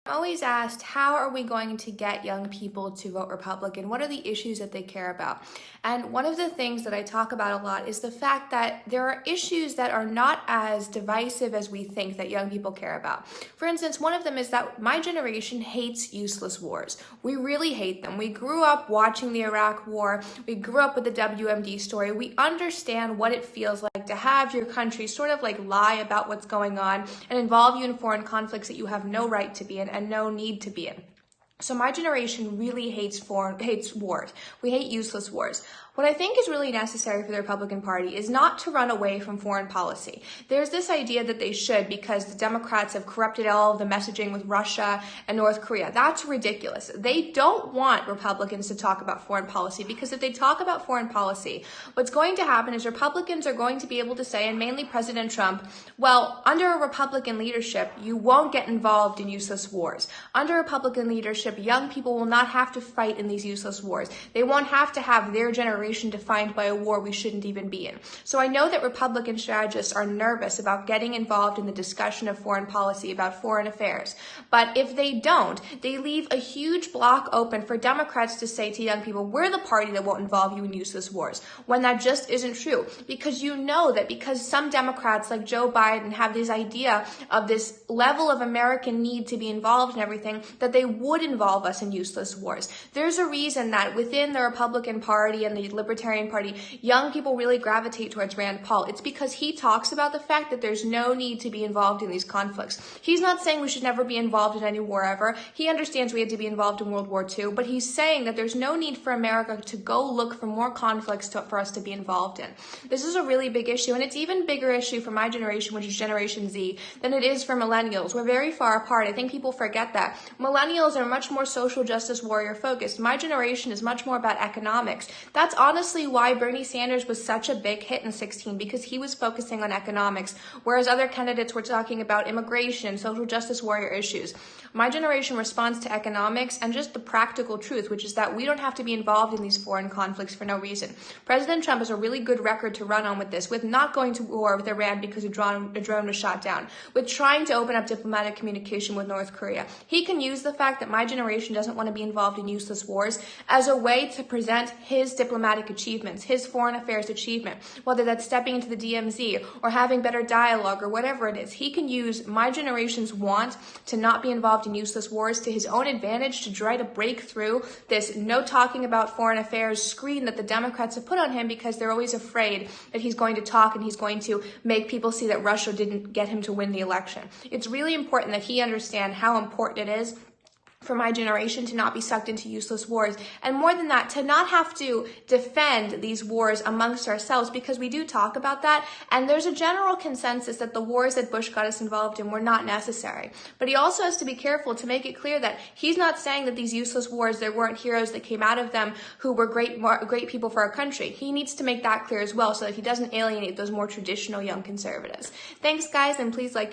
I'm always asked, how are we going to get young people to vote Republican? What are the issues that they care about? And one of the things that I talk about a lot is the fact that there are issues that are not as divisive as we think that young people care about. For instance, one of them is that my generation hates useless wars. We really hate them. We grew up watching the Iraq War. We grew up with the WMD story. We understand what it feels like to have your country sort of like lie about what's going on and involve you in foreign conflicts that you have no right to be in and no need to be in. So my generation really hates wars. We hate useless wars. What I think is really necessary for the Republican Party is not to run away from foreign policy. There's this idea that they should because the Democrats have corrupted all of the messaging with Russia and North Korea. That's ridiculous. They don't want Republicans to talk about foreign policy because if they talk about foreign policy, what's going to happen is Republicans are going to be able to say, and mainly President Trump, well, under a Republican leadership, you won't get involved in useless wars. Under Republican leadership, young people will not have to fight in these useless wars. They won't have to have their generation defined by a war we shouldn't even be in. So I know that Republican strategists are nervous about getting involved in the discussion of foreign policy, about foreign affairs. But if they don't, they leave a huge block open for Democrats to say to young people, we're the party that won't involve you in useless wars, when that just isn't true. Because you know that because some Democrats like Joe Biden have this idea of this level of American need to be involved in everything, that they would involve us in useless wars. There's a reason that within the Republican Party and the Libertarian Party, young people really gravitate towards Rand Paul. It's because he talks about the fact that there's no need to be involved in these conflicts. He's not saying we should never be involved in any war ever. He understands we had to be involved in World War II, but he's saying that there's no need for America to go look for more conflicts for us to be involved in. This is a really big issue, and it's even bigger issue for my generation, which is Generation Z, than it is for millennials. We're very far apart. I think people forget that. Millennials are much more social justice warrior focused. My generation is much more about economics. That's honestly why Bernie Sanders was such a big hit in 2016, because he was focusing on economics, whereas other candidates were talking about immigration, social justice warrior issues. My generation responds to economics and just the practical truth, which is that we don't have to be involved in these foreign conflicts for no reason. President Trump has a really good record to run on with this, with not going to war with Iran because a drone was shot down, with trying to open up diplomatic communication with North Korea. He can use the fact that my generation doesn't want to be involved in useless wars as a way to present his diplomatic achievements, his foreign affairs achievement, whether that's stepping into the DMZ or having better dialogue or whatever it is. He can use my generation's want to not be involved in useless wars to his own advantage to try to break through this no talking about foreign affairs screen that the Democrats have put on him because they're always afraid that he's going to talk and he's going to make people see that Russia didn't get him to win the election. It's really important that he understand how important it is for my generation to not be sucked into useless wars. And more than that, to not have to defend these wars amongst ourselves, because we do talk about that. And there's a general consensus that the wars that Bush got us involved in were not necessary. But he also has to be careful to make it clear that he's not saying that these useless wars, there weren't heroes that came out of them who were great people for our country. He needs to make that clear as well so that he doesn't alienate those more traditional young conservatives. Thanks, guys, and please like